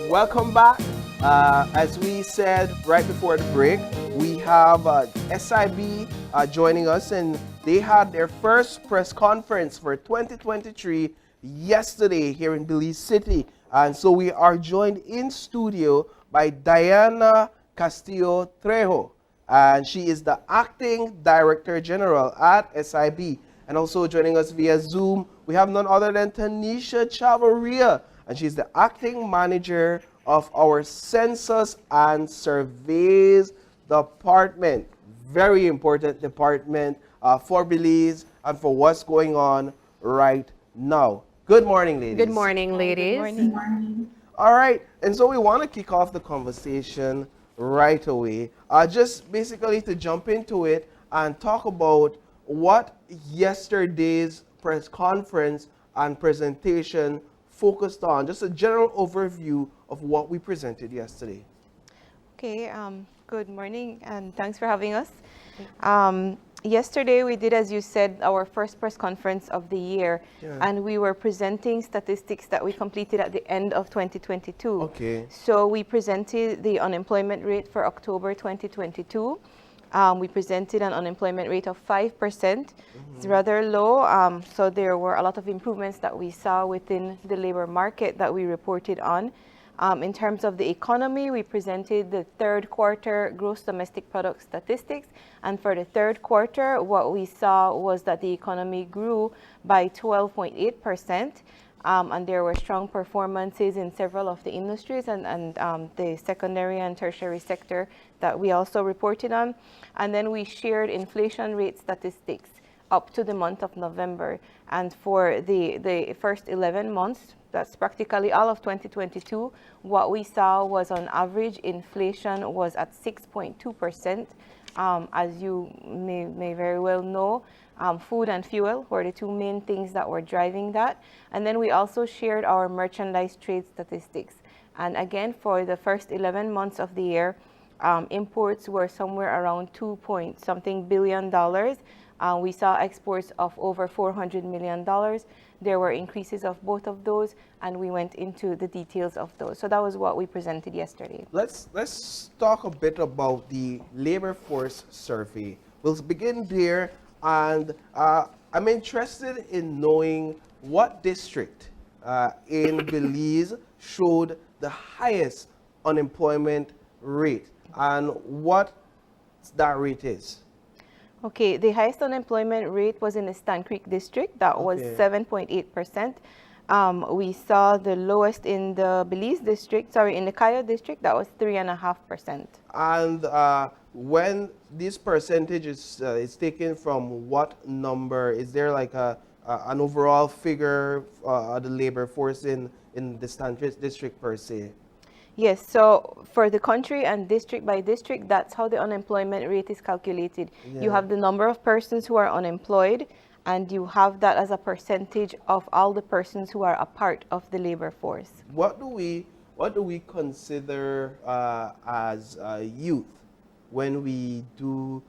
Welcome back. As we said right before the break, we have SIB joining us, and they had their first press conference for 2023 yesterday here in Belize City. And so we are joined in studio by Diana Castillo Trejo, and she is the acting director general at SIB. And also joining us via Zoom, we have none other than Tanisha Chavarria, and she's the acting manager of our Census and Surveys Department. Very important department for Belize and for what's going on right now. Good morning, ladies. Good morning, ladies. Good morning. All right, and so we want to kick off the conversation right away. Just basically to jump into it and talk about what yesterday's press conference and presentation focused on. Just a general overview of what we presented yesterday. Okay, good morning and thanks for having us. Yesterday we did, as you said, our first press conference of the year, and we were presenting statistics that we completed at the end of 2022. Okay. So we presented the unemployment rate for October 2022. We presented an unemployment rate of 5%. It's rather low, so there were a lot of improvements that we saw within the labor market that we reported on. In terms of the economy, we presented the third quarter gross domestic product statistics. And for the third quarter, what we saw was that the economy grew by 12.8%. And there were strong performances in several of the industries and the secondary and tertiary sector that we also reported on. And then we shared inflation rate statistics up to the month of November. And for the first 11 months, that's practically all of 2022, what we saw was on average inflation was at 6.2%. As you may very well know, food and fuel were the two main things that were driving that. And then we also shared our merchandise trade statistics. And again, for the first 11 months of the year, imports were somewhere around $2 billion. We saw exports of over $400 million. There were increases of both of those, and we went into the details of those. So that was what we presented yesterday. Let's talk a bit about the labor force survey. We'll begin there, and I'm interested in knowing what district in Belize showed the highest unemployment rate and what that rate is. Okay, the highest unemployment rate was in the Stan Creek district. That was 7.8%. We saw the lowest in the Belize district, in the Cayo district, that was 3.5%. And when this percentage is taken from what number? Is there like an overall figure of the labor force in the Stan Creek district per se? Yes, so for the country and district by district, that's how the unemployment rate is calculated. Yeah. You have the number of persons who are unemployed, and you have that as a percentage of all the persons who are a part of the labor force. What do we consider as youth when we do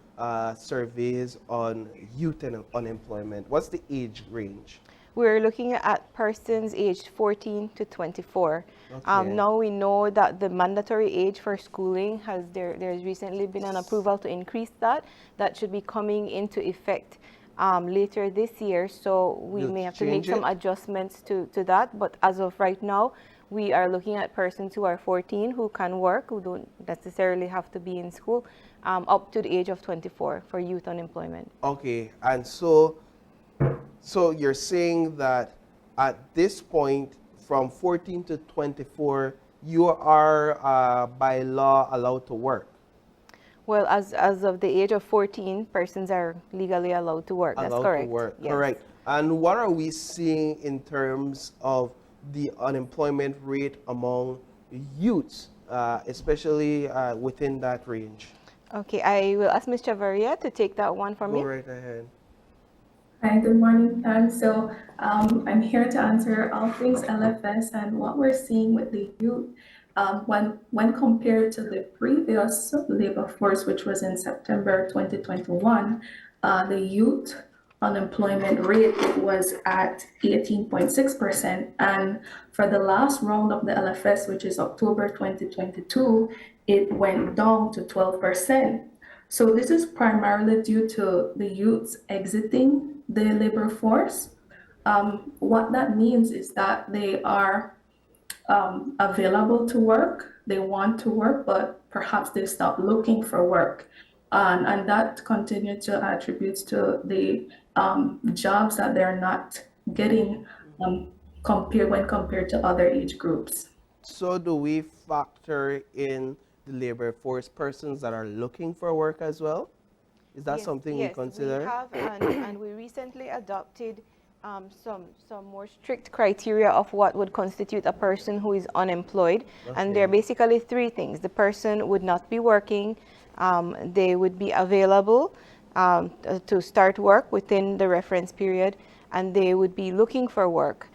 surveys on youth and unemployment? What's the age range? We're looking at persons aged 14 to 24. Okay. Now we know that the mandatory age for schooling there's recently been an approval to increase that. That should be coming into effect later this year. So we may have to make some adjustments to that. But as of right now, we are looking at persons who are 14 who can work, who don't necessarily have to be in school, up to the age of 24 for youth unemployment. Okay, and so you're saying that at this point, from 14 to 24, you are by law allowed to work? Well, as of the age of 14, persons are legally allowed to work. That's correct. To work, yes. Correct. And what are we seeing in terms of the unemployment rate among youths, especially within that range? Okay, I will ask Ms. Chavarria to take that one for me. Go right ahead. Hi, good morning, thanks. So I'm here to answer all things LFS and what we're seeing with the youth when compared to the previous labor force, which was in September 2021, the youth unemployment rate, it was at 18.6%. And for the last round of the LFS, which is October 2022, it went down to 12%. So this is primarily due to the youths exiting the labor force. What that means is that they are available to work, they want to work, but perhaps they stop looking for work. And that continues to attribute to the jobs that they're not getting when compared to other age groups. So do we factor in the labor force persons that are looking for work as well? Is that something we Yes, we consider? have, and we recently adopted some more strict criteria of what would constitute a person who is unemployed. And there are basically three things. The person would not be working, they would be available to start work within the reference period, and they would be looking for work.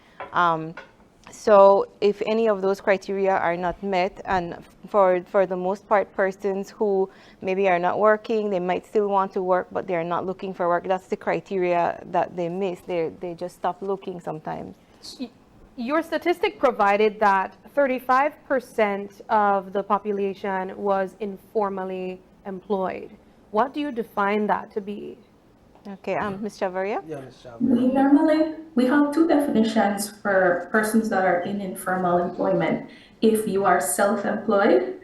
So if any of those criteria are not met, and for the most part, persons who maybe are not working, they might still want to work, but they're not looking for work, that's the criteria that they miss. They just stop looking sometimes. Your statistic provided that 35% of the population was informally employed. What do you define that to be? Okay, Ms. Chavarria? Yeah, Ms. Chavarria. We have two definitions for persons that are in informal employment. If you are self-employed,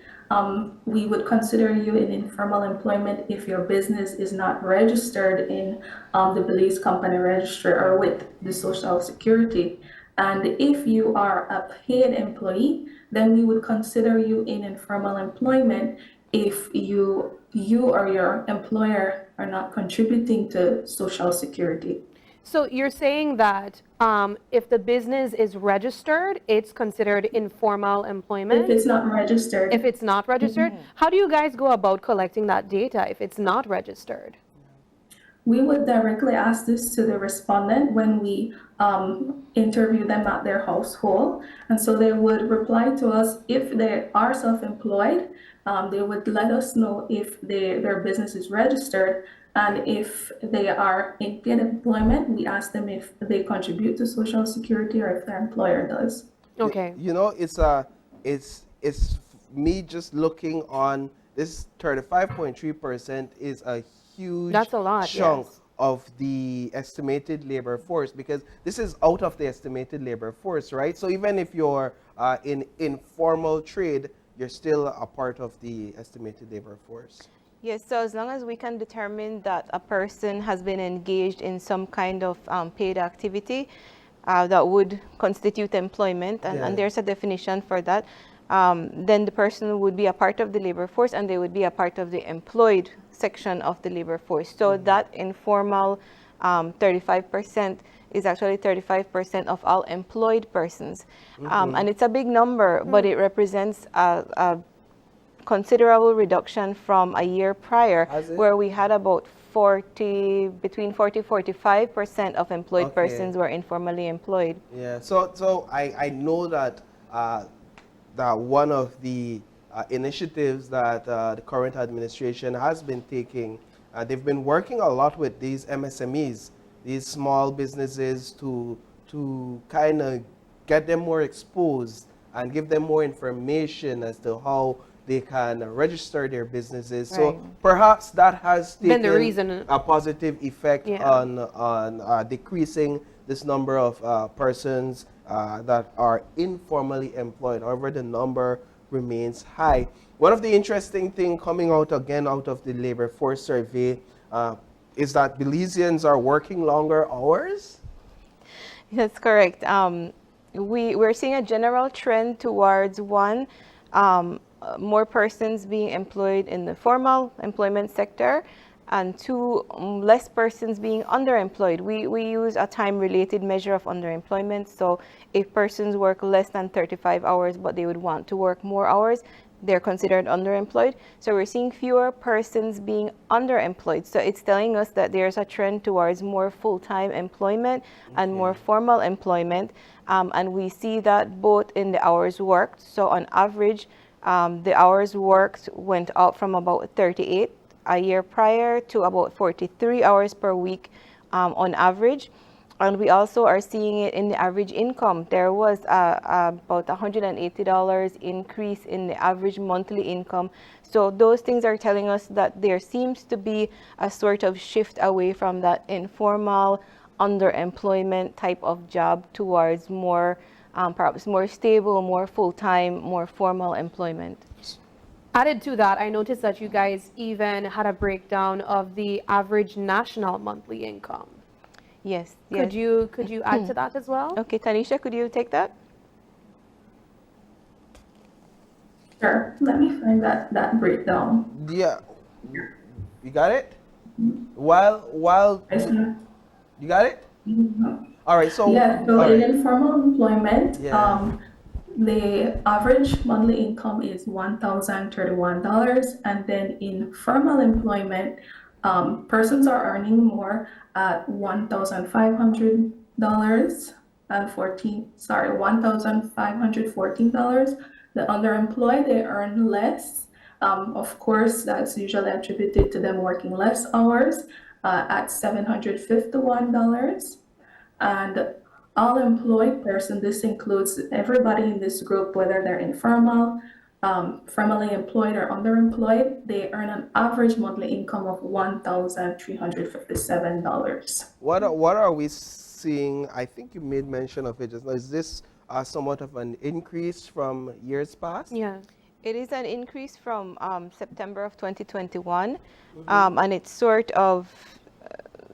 we would consider you in informal employment if your business is not registered in the Belize Company Registry or with the Social Security. And if you are a paid employee, then we would consider you in informal employment if you or your employer are not contributing to Social Security. So you're saying that if the business is registered, it's considered informal employment? If it's not registered. If it's not registered, how do you guys go about collecting that data if it's not registered? We would directly ask this to the respondent when we interview them at their household. And so they would reply to us if they are self-employed. They would let us know if their business is registered. And if they are in paid employment, we ask them if they contribute to Social Security or if their employer does. Okay. You know, it's me just looking on this 35.3% is a huge That's a lot, chunk yes. of the estimated labor force, because this is out of the estimated labor force, right? So even if you're in informal trade, you're still a part of the estimated labor force. Yes, so as long as we can determine that a person has been engaged in some kind of paid activity that would constitute employment, and there's a definition for that, then the person would be a part of the labor force and they would be a part of the employed section of the labor force. So that informal 35% is actually 35% of all employed persons. And it's a big number, but it represents a considerable reduction from a year prior, where we had about between 40-45% of employed persons were informally employed. Yeah, so I know that that one of the initiatives that the current administration has been taking, they've been working a lot with these MSMEs, these small businesses, to kind of get them more exposed and give them more information as to how they can register their businesses. Right. So perhaps that has Been the taken reason. a positive effect Yeah. on decreasing this number of persons that are informally employed. However, the number remains high. One of the interesting things coming out again out of the labor force survey is that Belizeans are working longer hours. That's correct. We're seeing a general trend towards more persons being employed in the formal employment sector, and two, less persons being underemployed. We use a time-related measure of underemployment. So if persons work less than 35 hours, but they would want to work more hours, they're considered underemployed. So we're seeing fewer persons being underemployed. So it's telling us that there's a trend towards more full-time employment and more formal employment. And we see that both in the hours worked. So on average, the hours worked went up from about 38 a year prior to about 43 hours per week on average. And we also are seeing it in the average income. There was about $180 increase in the average monthly income. So those things are telling us that there seems to be a sort of shift away from that informal underemployment type of job towards more, perhaps more stable, more full-time, more formal employment. Added to that, I noticed that you guys even had a breakdown of the average national monthly income. Yes. Could you add to that as well? Okay, Tanisha, could you take that? Sure. Let me find that breakdown. Yeah, you got it. While Yes, ma'am. you got it. All right. So Yeah, so all in right. informal employment, Yeah. the average monthly income is $1,031, and then in formal employment, persons are earning more at $1,500 and $1,514. The underemployed, they earn less. Of course, that's usually attributed to them working less hours at $751. And all employed person, this includes everybody in this group, whether they're informal, formally employed or underemployed, they earn an average monthly income of $1,357. What are we seeing? I think you made mention of it just now. Is this somewhat of an increase from years past? Yeah. It is an increase from September of 2021, and it's sort of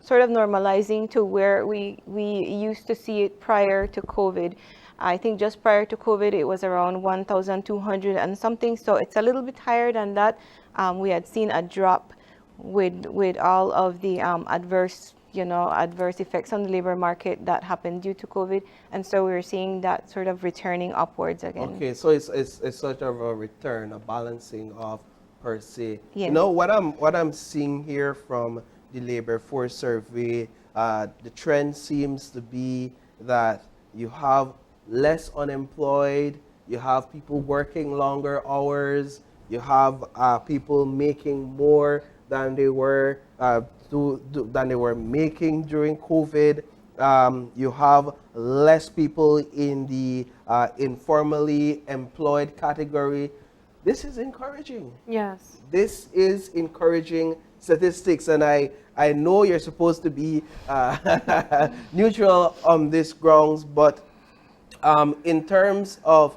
normalizing to where we used to see it prior to COVID. I think just prior to COVID, it was around 1,200 and something. So it's a little bit higher than that. We had seen a drop with all of the adverse effects on the labor market that happened due to COVID, and so we're seeing that sort of returning upwards again. Okay, so it's sort of a return, a balancing of per se. Yes. You know what I'm seeing here from the labor force survey, the trend seems to be that you have less unemployed, you have people working longer hours, you have people making more than they were making during COVID. You have less people in the informally employed category. This is encouraging. Yes. This is encouraging statistics, and I know you're supposed to be neutral on this grounds, but in terms of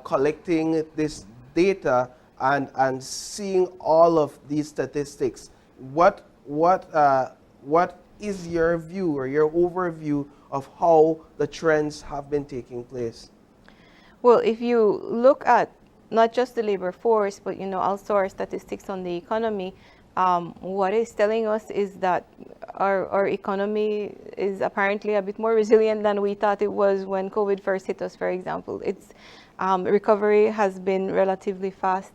collecting this data and seeing all of these statistics, what is your view or your overview of how the trends have been taking place? Well, if you look at not just the labor force, but also our statistics on the economy, what it's telling us is that our economy is apparently a bit more resilient than we thought it was when COVID first hit us, for example. Its recovery has been relatively fast.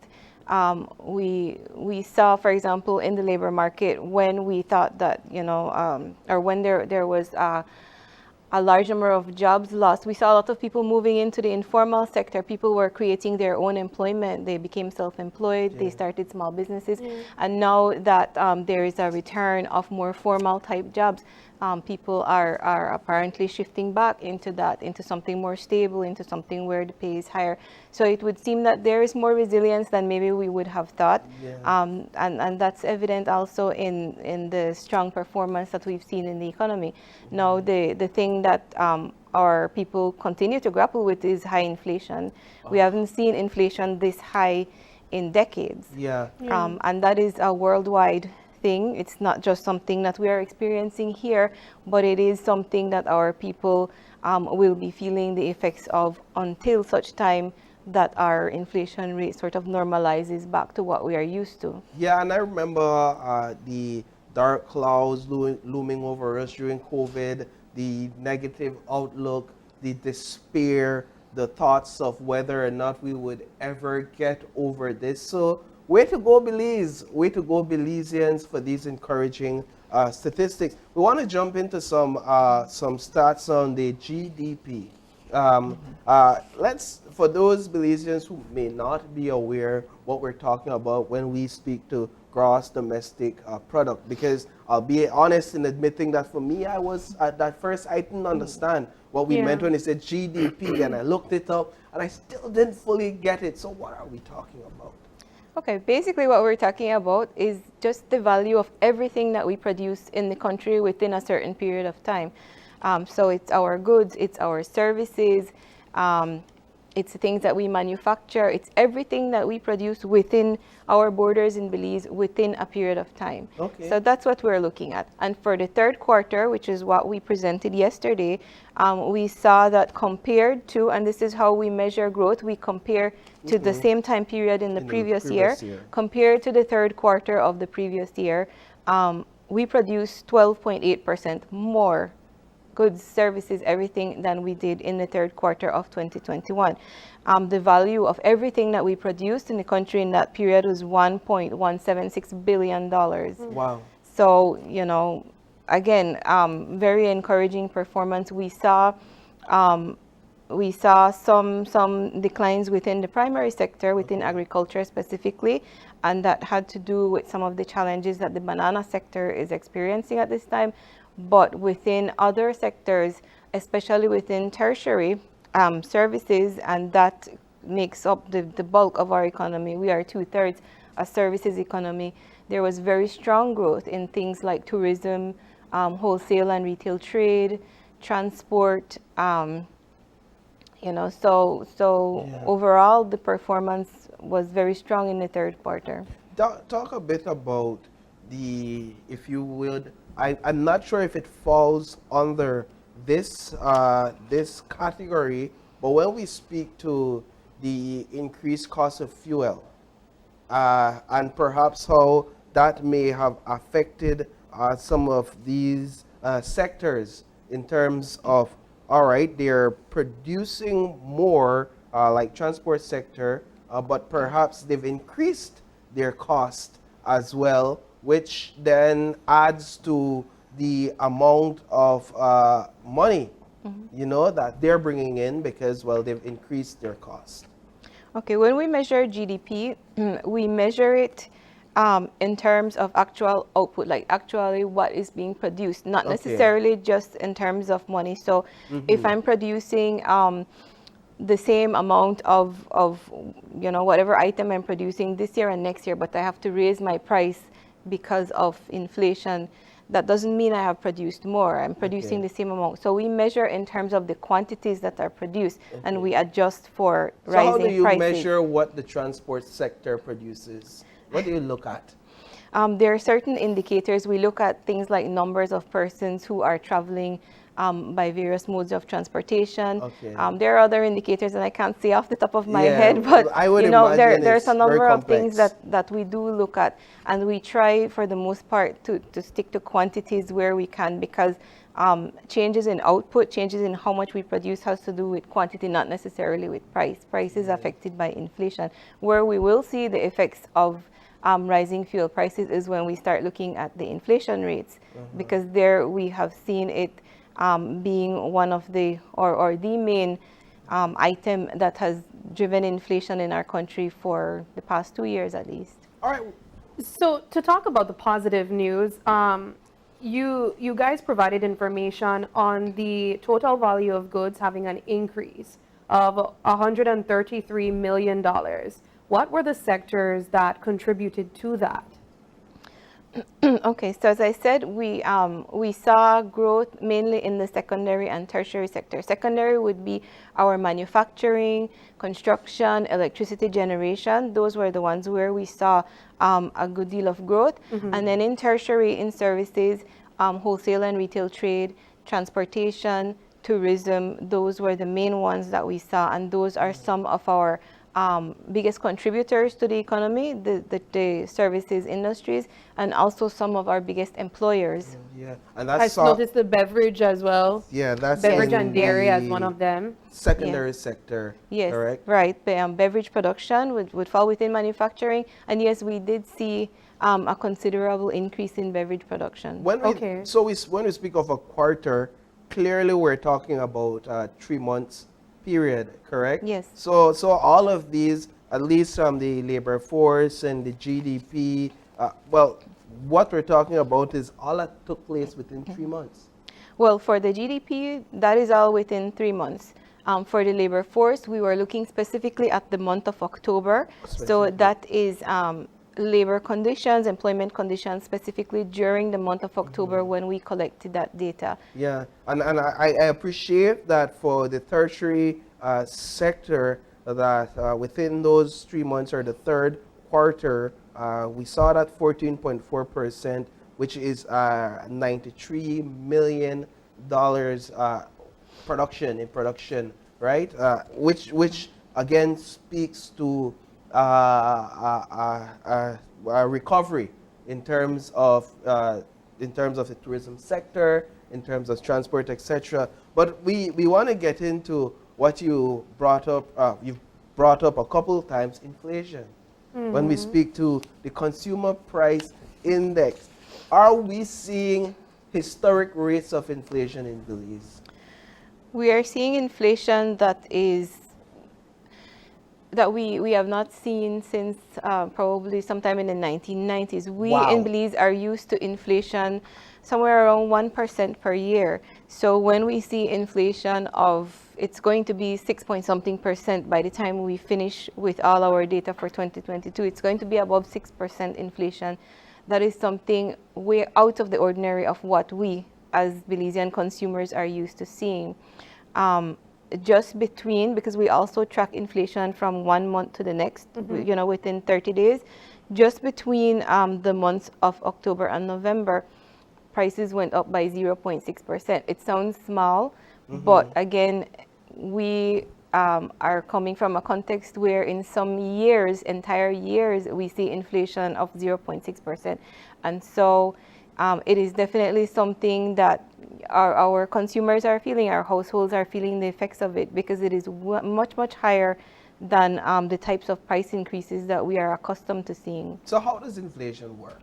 We saw, for example, in the labor market, when we thought that, or when there was a large number of jobs lost, we saw a lot of people moving into the informal sector. People were creating their own employment. They became self-employed. They started small businesses. And now that there is a return of more formal type jobs, people are apparently shifting back into that, into something more stable, into something where the pay is higher. So it would seem that there is more resilience than maybe we would have thought. And that's evident also in the strong performance that we've seen in the economy. Now, the thing that our people continue to grapple with is high inflation. We haven't seen inflation this high in decades. And that is a worldwide thing. It's not just something that we are experiencing here, but it is something that our people will be feeling the effects of until such time that our inflation rate sort of normalizes back to what we are used to. Yeah, and I remember the dark clouds looming over us during COVID, the negative outlook, the despair, the thoughts of whether or not we would ever get over this. So way to go, Belize. Way to go, Belizeans, for these encouraging statistics. We want to jump into some stats on the GDP. for those Belizeans who may not be aware what we're talking about when we speak to gross domestic product, because I'll be honest in admitting that for me, I was at that first, I didn't understand what we meant when it said GDP, and I looked it up, and I still didn't fully get it. So what are we talking about? Okay, basically what we're talking about is just the value of everything that we produce in the country within a certain period of time. So it's our goods, it's our services, it's the things that we manufacture, it's everything that we produce within our borders in Belize within a period of time. Okay. So that's what we're looking at. And for the third quarter, which is what we presented yesterday, we saw that compared to, and this is how we measure growth, we compare to the same time period in the previous year, compared to the third quarter of the previous year, we produced 12.8% more goods, services, everything than we did in the third quarter of 2021. The value of everything that we produced in the country in that period was $1.176 billion. Wow. So, you know, again, very encouraging performance. We saw some declines within the primary sector, within agriculture specifically, and that had to do with some of the challenges that the banana sector is experiencing at this time. But within other sectors, especially within tertiary services, and that makes up the bulk of our economy, we are 2/3 a services economy. There was very strong growth in things like tourism, wholesale and retail trade, transport, you know, so overall the performance was very strong in the third quarter. Talk a bit about the, if you would, I'm not sure if it falls under this this category, but when we speak to the increased cost of fuel, and perhaps how that may have affected some of these sectors in terms of, all right, they're producing more, like transport sector, but perhaps they've increased their cost as well, which then adds to the amount of money, you know, that they're bringing in because, well, they've increased their cost. Okay, when we measure GDP, we measure it in terms of actual output, like actually what is being produced, not necessarily just in terms of money. So if I'm producing the same amount of, you know, whatever item I'm producing this year and next year, but I have to raise my price because of inflation, that doesn't mean I have produced more. I'm producing the same amount. So we measure in terms of the quantities that are produced, and we adjust for rising prices. So how do you measure what the transport sector produces? What do you look at? There are certain indicators. We look at things like numbers of persons who are traveling by various modes of transportation. There are other indicators, and I can't say off the top of my head, but I would you know, imagine there's a number of things complex. that we do look at, and we try for the most part to stick to quantities where we can, because changes in output, changes in how much we produce has to do with quantity, not necessarily with price. Price is affected by inflation. Where we will see the effects of rising fuel prices is when we start looking at the inflation rates, because there we have seen it being one of the, or the main item that has driven inflation in our country for the past 2 years at least. All right. So to talk about the positive news, you guys provided information on the total value of goods having an increase of $133 million. What were the sectors that contributed to that? Okay, so as I said, we saw growth mainly in the secondary and tertiary sector. Secondary would be our manufacturing, construction, electricity generation. Those were the ones where we saw a good deal of growth. And then in tertiary, in services, wholesale and retail trade, transportation, tourism, those were the main ones that we saw. And those are some of our biggest contributors to the economy, the services industries, and also some of our biggest employers. Yeah, and that's I noticed the beverage as well. Yeah, that's Beverage in and dairy as the one of them. secondary sector. Yes, correct? right. Beverage production would fall within manufacturing, and yes, we did see a considerable increase in beverage production. When when we speak of a quarter, clearly we're talking about 3 months period, correct? Yes. So all of these, at least from the labor force and the GDP, well, what we're talking about is all that took place within 3 months. Well, for the GDP, that is all within 3 months. For the labor force, we were looking specifically at the month of October. So that is labor conditions, employment conditions, specifically during the month of October when we collected that data. Yeah, and I appreciate that for the tertiary sector that within those 3 months or the third quarter, we saw that 14.4%, which is $93 million production, right? Which again speaks to a recovery in terms of the tourism sector, in terms of transport, etc. But we want to get into what you brought up. You've brought up a couple of times, inflation. When we speak to the consumer price index, are we seeing historic rates of inflation in Belize? We are seeing inflation that we have not seen since probably sometime in the 1990s. We in Belize are used to inflation somewhere around 1% per year. So when we see inflation of, it's going to be 6 point something percent by the time we finish with all our data for 2022, it's going to be above 6% inflation. That is something way out of the ordinary of what we as Belizean consumers are used to seeing. Just between, because we also track inflation from 1 month to the next, within 30 days, just between the months of October and November, prices went up by 0.6%. It sounds small, but again, we are coming from a context where in some years, entire years, we see inflation of 0.6%. And so it is definitely something that our consumers are feeling, our households are feeling the effects of it, because it is much, much higher than the types of price increases that we are accustomed to seeing. So how does inflation work?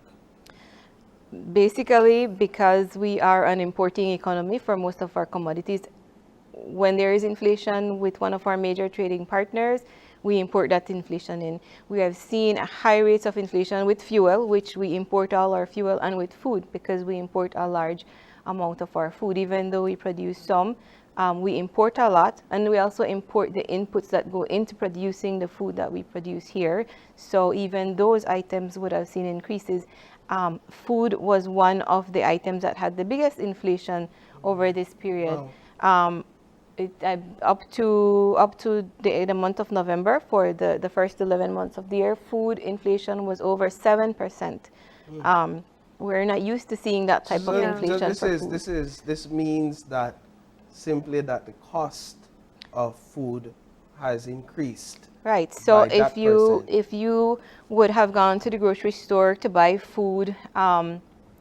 Basically, because we are an importing economy for most of our commodities, when there is inflation with one of our major trading partners, we import that inflation in. We have seen high rates of inflation with fuel, which we import all our fuel, and with food, because we import a large amount of our food. Even though we produce some, we import a lot, and we also import the inputs that go into producing the food that we produce here. So even those items would have seen increases. Food was one of the items that had the biggest inflation over this period. Wow. Up to the month of November, for the first 11 months of the year, food inflation was over 7%. We're not used to seeing that type of inflation for food. This means that simply that the cost of food has increased. Right. So by that if you would have gone to the grocery store to buy food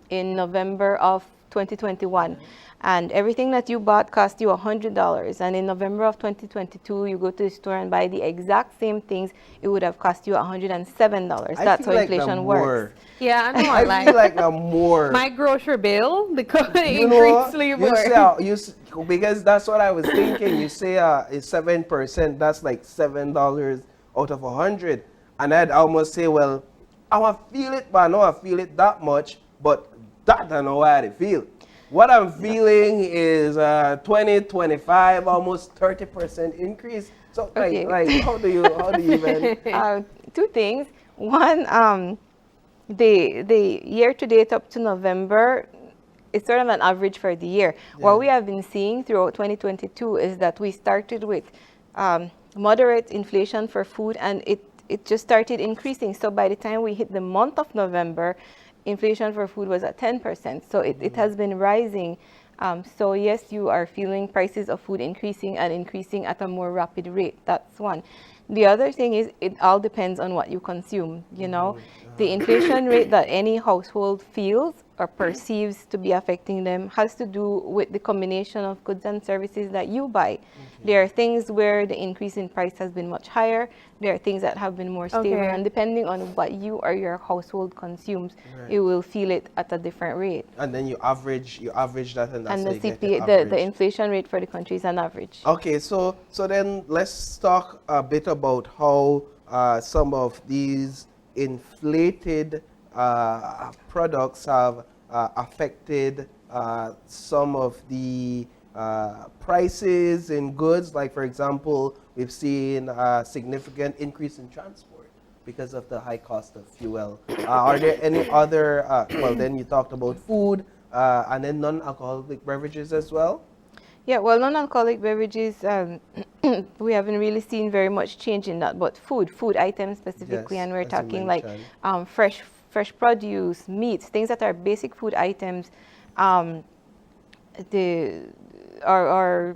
in November of 2021, and everything that you bought cost you $100, and in November of 2022 you go to the store and buy the exact same things, it would have cost you $107. That's how inflation works. Yeah, I know. I feel like now more. My grocery bill, the You know, increased because that's what I was thinking. You say it's 7%, that's like $7 out of 100, and I'd almost say, well, I want to feel it, but I know I feel it that much, but that I don't know how to feel. What I'm feeling is 20, 25, almost 30% increase. So Okay. like how do you even? Two things. One, the year to date up to November, it's sort of an average for the year. Yeah. What we have been seeing throughout 2022 is that we started with moderate inflation for food, and it just started increasing. So by the time we hit the month of November, inflation for food was at 10%. So it has been rising. So yes, you are feeling prices of food increasing, and increasing at a more rapid rate. That's one. The other thing is, it all depends on what you consume. The inflation rate that any household feels or perceives to be affecting them has to do with the combination of goods and services that you buy. There are things where the increase in price has been much higher. There are things that have been more stable, Okay. and depending on what you or your household consumes, Right. you will feel it at a different rate. And then you average that, and that's And how the you get the CPA, average. the inflation rate for the country is an average. Okay, so then let's talk a bit about how some of these inflated products have affected some of the prices in goods. Like, for example, we've seen a significant increase in transport because of the high cost of fuel. Are there any other, well, then you talked about food and then non-alcoholic beverages as well? Yeah, well, non-alcoholic beverages, we haven't really seen very much change in that, but food items specifically, Yes, and we're as you talking like mentioned. fresh produce, meats, things that are basic food items, the or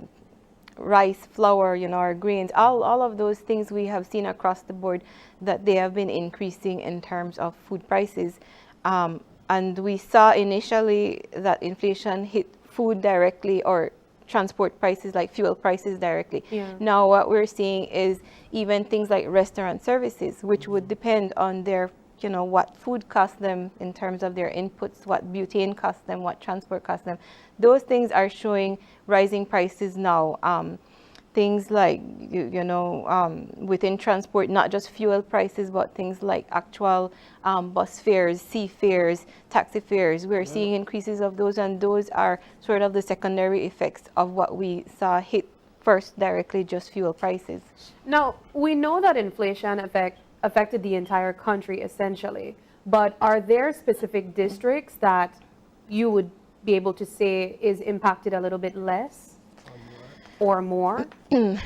rice, flour, our grains, all of those things we have seen across the board that they have been increasing in terms of food prices. And we saw initially that inflation hit food directly or transport prices like fuel prices directly. Yeah. Now what we're seeing is even things like restaurant services, which would depend on their what food costs them in terms of their inputs, what butane costs them, what transport costs them. Those things are showing rising prices now. Things like, within transport, not just fuel prices, but things like actual bus fares, sea fares, taxi fares. We're seeing increases of those, and those are sort of the secondary effects of what we saw hit first directly, just fuel prices. Now, we know that inflation affected the entire country essentially, but are there specific districts that you would be able to say is impacted a little bit less or more? I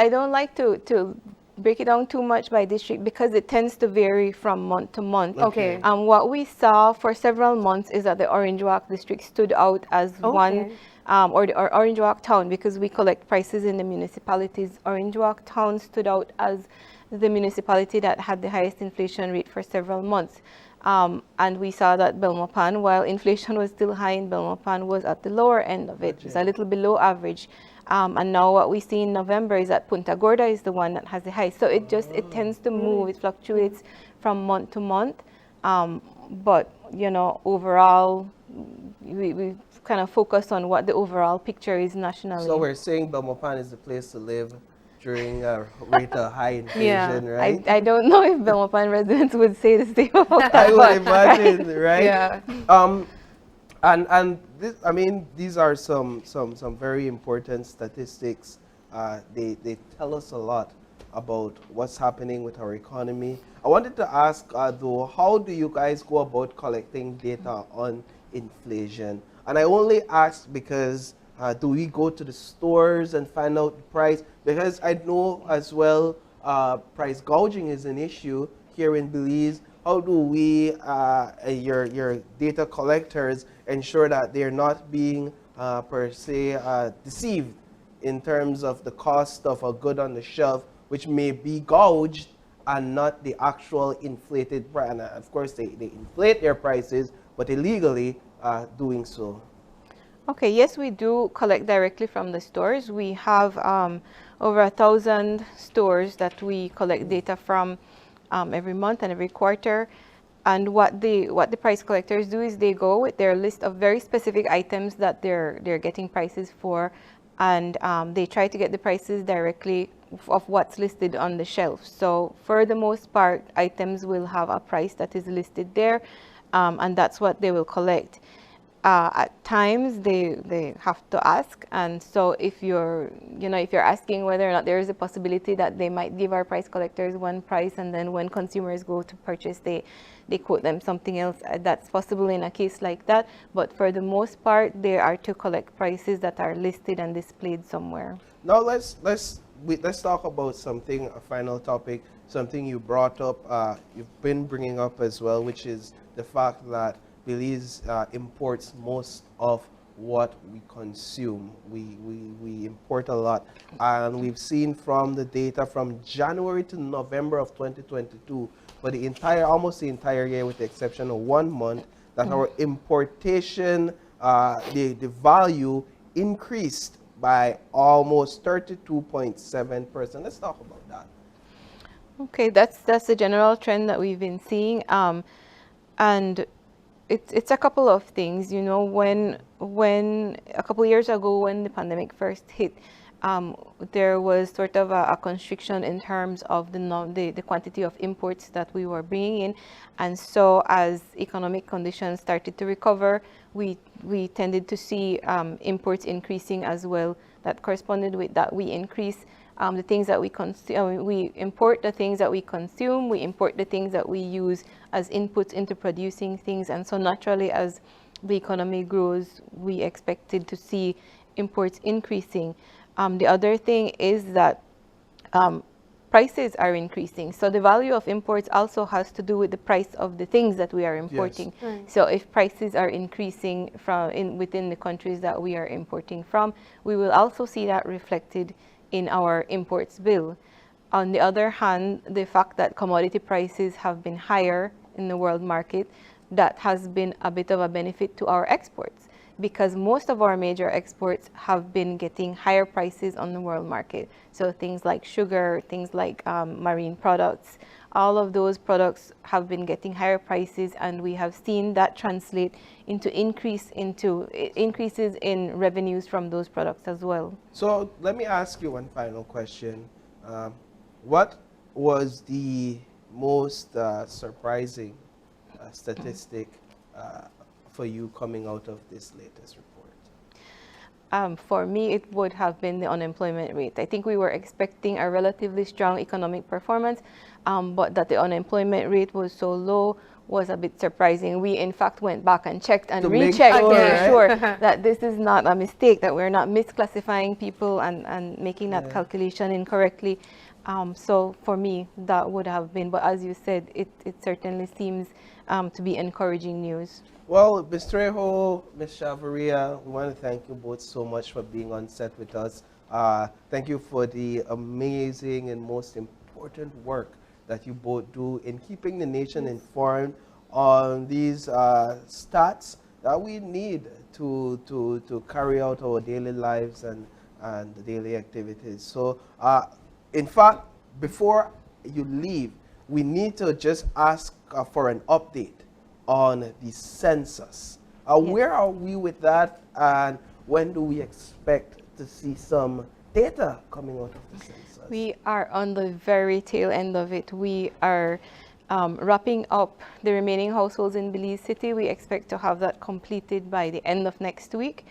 don't like to break it down too much by district because it tends to vary from month to month. Okay. And what we saw for several months is that the Orange Walk district stood out as one, or Orange Walk town, because we collect prices in the municipalities. Orange Walk town stood out as the municipality that had the highest inflation rate for several months. And we saw that Belmopan, while inflation was still high in Belmopan, was at the lower end of it. It's a little below average. And now what we see in November is that Punta Gorda is the one that has the highest. So it tends to move. It fluctuates from month to month. But, overall, we kind of focus on what the overall picture is nationally. So we're saying Belmopan is the place to live during a rate of high inflation, right? I don't know if Belmopan residents would say the same about that. I would imagine, right? Yeah. And this, I mean, these are some very important statistics. They tell us a lot about what's happening with our economy. I wanted to ask, though, how do you guys go about collecting data on inflation? And I only ask because do we go to the stores and find out the price? Because I know as well price gouging is an issue here in Belize. How do we, your data collectors, ensure that they're not being, per se, deceived in terms of the cost of a good on the shelf, which may be gouged and not the actual inflated price? And of course, they inflate their prices, but illegally doing so. Okay, yes, we do collect directly from the stores. We have over 1,000 stores that we collect data from every month and every quarter. And what the price collectors do is they go with their list of very specific items that they're getting prices for, and they try to get the prices directly of what's listed on the shelf. So for the most part, items will have a price that is listed there, and that's what they will collect. At times they have to ask, and so if you're asking whether or not there is a possibility that they might give our price collectors one price, and then when consumers go to purchase they quote them something else, that's possible in a case like that. But for the most part, they are to collect prices that are listed and displayed somewhere. Now let's talk about something, a final topic, something you brought up, you've been bringing up as well, which is the fact that Belize imports most of what we consume. We import a lot. And we've seen from the data from January to November of 2022, for the entire, almost the entire year with the exception of 1 month, that our importation, the value increased by almost 32.7%. Let's talk about that. Okay, that's the general trend that we've been seeing, and it's a couple of things. You know, when a couple years ago, when the pandemic first hit, there was sort of a constriction in terms of the quantity of imports that we were bringing in, and so as economic conditions started to recover, we tended to see imports increasing as well. That corresponded with that we increase the things that we consume. We import the things that we consume. We import the things that we use as inputs into producing things, and so naturally, as the economy grows, we expected to see imports increasing. The other thing is that prices are increasing. So the value of imports also has to do with the price of the things that we are importing. Yes. Right. So if prices are increasing within the countries that we are importing from, we will also see that reflected in our imports bill. On the other hand, the fact that commodity prices have been higher in the world market, that has been a bit of a benefit to our exports, because most of our major exports have been getting higher prices on the world market. So things like sugar, things like marine products, all of those products have been getting higher prices, and we have seen that translate into increases in revenues from those products as well. So let me ask you one final question. What was the most surprising statistic for you coming out of this latest report? For me, it would have been the unemployment rate. I think we were expecting a relatively strong economic performance, but that the unemployment rate was so low was a bit surprising. We, in fact, went back and checked and rechecked to make sure that this is not a mistake, that we're not misclassifying people and making that calculation incorrectly. So for me, that would have been, but as you said, it certainly seems to be encouraging news. Well, Ms. Trejo, Ms. Chavarria, we want to thank you both so much for being on set with us. Thank you for the amazing and most important work that you both do in keeping the nation informed on these stats that we need to carry out our daily lives and daily activities. So, in fact, before you leave, we need to just ask for an update on the census. Where are we with that, and when do we expect to see some data coming out of the census? We are on the very tail end of it. We are wrapping up the remaining households in Belize City. We expect to have that completed by the end of next week.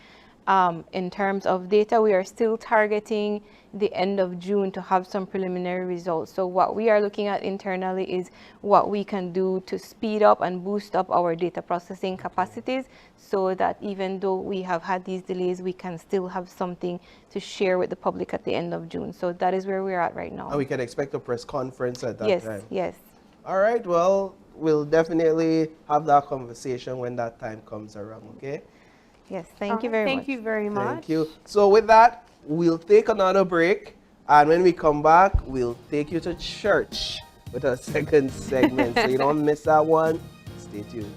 In terms of data, we are still targeting the end of June to have some preliminary results. So what we are looking at internally is what we can do to speed up and boost up our data processing capacities, so that even though we have had these delays, we can still have something to share with the public at the end of June. So that is where we're at right now. And we can expect a press conference at that time. Yes. All right, well, we'll definitely have that conversation when that time comes around, okay? Yes, thank you very much. Thank you very much. Thank you. So with that, we'll take another break, and when we come back, we'll take you to church with our second segment. So you don't miss that one. Stay tuned.